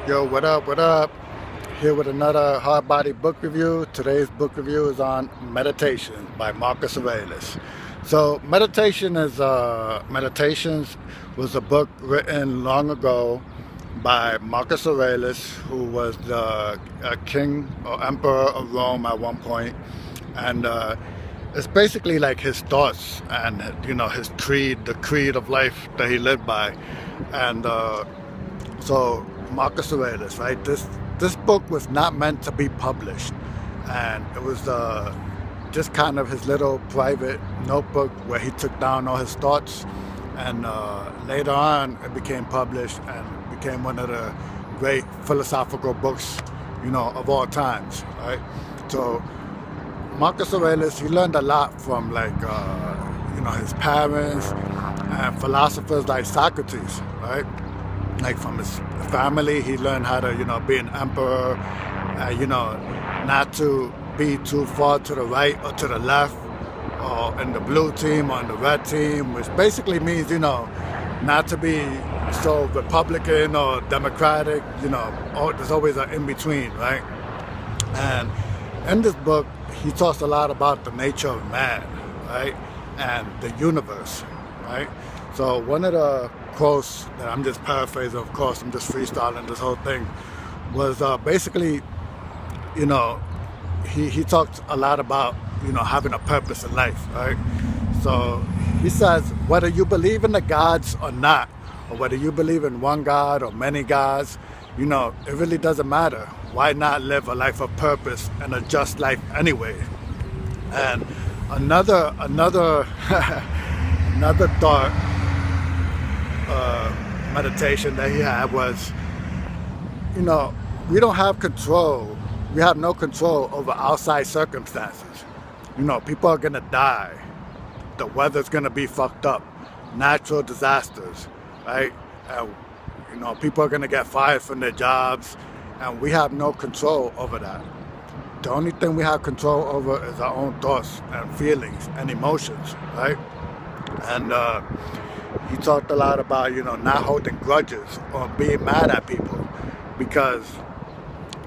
Yo, what up, what up? Here with another Hardbody book review. Today's book review is on Meditation by Marcus Aurelius. So Meditations was a book written long ago by Marcus Aurelius, who was the king or emperor of Rome at one point. And it's basically like his thoughts and, his creed, the creed of life that he lived by. And so Marcus Aurelius, right? This book was not meant to be published, and it was just kind of his little private notebook where he took down all his thoughts, and later on it became published and became one of the great philosophical books, of all times, right? So Marcus Aurelius, he learned a lot from his parents and philosophers like Socrates, right? Like from his family, he learned how to, be an emperor, not to be too far to the right or to the left, or in the blue team or in the red team, which basically means, not to be so Republican or Democratic, there's always an in-between, right? And in this book, he talks a lot about the nature of man, right? And the universe, right? So one of the quotes that I'm just paraphrasing, of course, I'm just freestyling this whole thing, was basically, he talked a lot about, having a purpose in life, right? So he says, whether you believe in the gods or not, or whether you believe in one God or many gods, it really doesn't matter. Why not live a life of purpose and a just life anyway? And another another thought meditation that he had was, we don't have control. We have no control over outside circumstances. People are gonna die. The weather's gonna be fucked up. Natural disasters, right? And, people are gonna get fired from their jobs, and we have no control over that. The only thing we have control over is our own thoughts and feelings and emotions, right? And he talked a lot about, not holding grudges or being mad at people, because,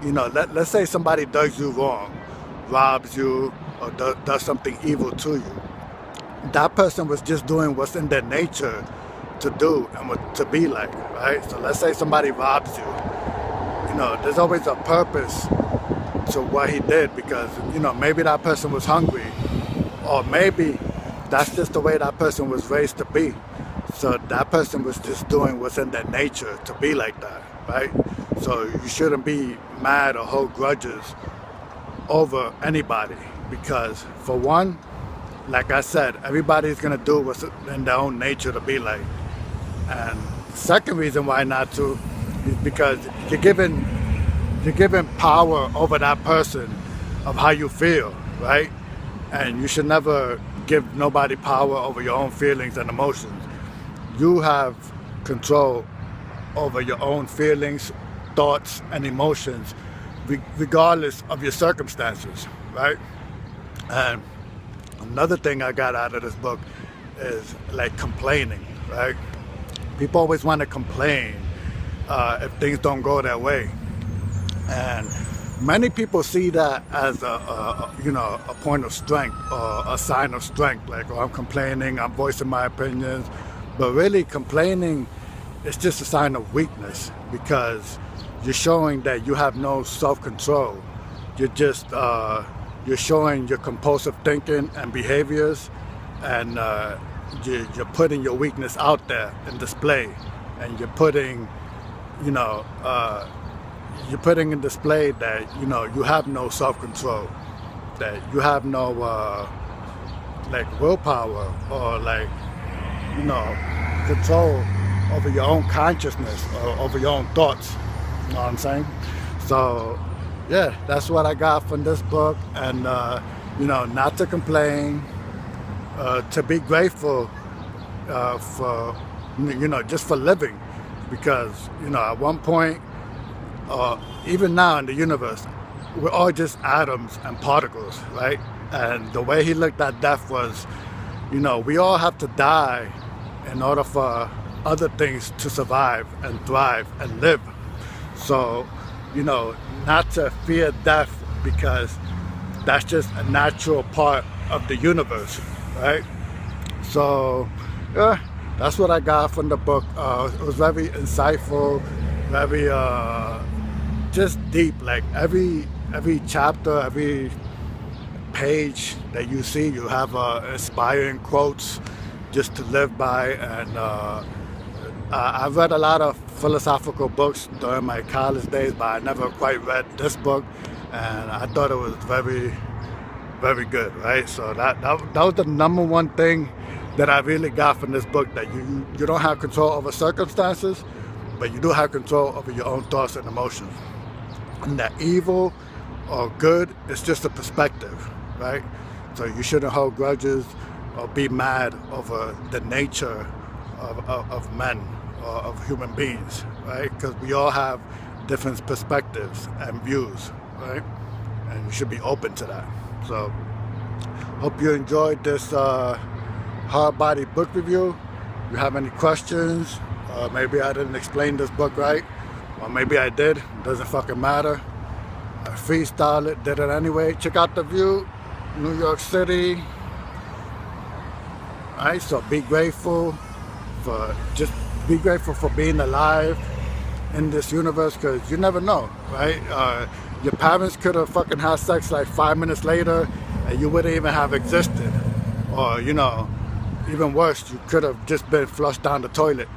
let's say somebody does you wrong, robs you, or does something evil to you. That person was just doing what's in their nature to do and what to be like, right? So let's say somebody robs you. There's always a purpose to what he did, because, maybe that person was hungry, or maybe that's just the way that person was raised to be. So that person was just doing what's in their nature to be like that, right? So you shouldn't be mad or hold grudges over anybody, because for one, like I said, everybody's gonna do what's in their own nature to be like. And the second reason why not to is because you're giving power over that person of how you feel, right? And you should never give nobody power over your own feelings and emotions. You have control over your own feelings, thoughts, and emotions, regardless of your circumstances, right? And another thing I got out of this book is like complaining, right? People always want to complain if things don't go their way. And many people see that as a point of strength or a sign of strength, like, oh, I'm complaining, I'm voicing my opinions. But really, complaining is just a sign of weakness, because you're showing that you have no self-control. You're showing your compulsive thinking and behaviors, and you're putting your weakness out there in display, and you're putting in display that you have no self-control, that you have no willpower or control over your own consciousness or over your own thoughts. You know what I'm saying? So yeah, that's what I got from this book. And not to complain, to be grateful for just for living, because at one point, even now in the universe, we're all just atoms and particles, right? And the way he looked at death was, we all have to die in order for other things to survive and thrive and live. So, you know, not to fear death, because that's just a natural part of the universe, right? So, yeah, that's what I got from the book. It was very insightful, very just deep. Like every chapter, every page that you see, you have inspiring quotes just to live by. And I've read a lot of philosophical books during my college days, but I never quite read this book, and I thought it was very, very good, right? So that was the number one thing that I really got from this book, that you don't have control over circumstances, but you do have control over your own thoughts and emotions. And that evil or good is just a perspective, right? So you shouldn't hold grudges or be mad over the nature of men or of human beings, right? Because we all have different perspectives and views, right? And you should be open to that. So hope you enjoyed this Hardbody book review. If you have any questions, maybe I didn't explain this book right, or maybe I did, it doesn't fucking matter. I freestyled it, did it anyway. Check out The View, New York City. Alright, so be grateful for being alive in this universe, because you never know, right? Your parents could have fucking had sex like 5 minutes later and you wouldn't even have existed. Or, you know, even worse, you could have just been flushed down the toilet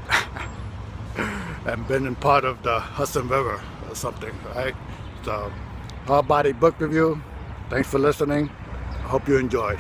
and been in part of the Hudson River or something, right? So, Hardbody book review. Thanks for listening. I hope you enjoyed.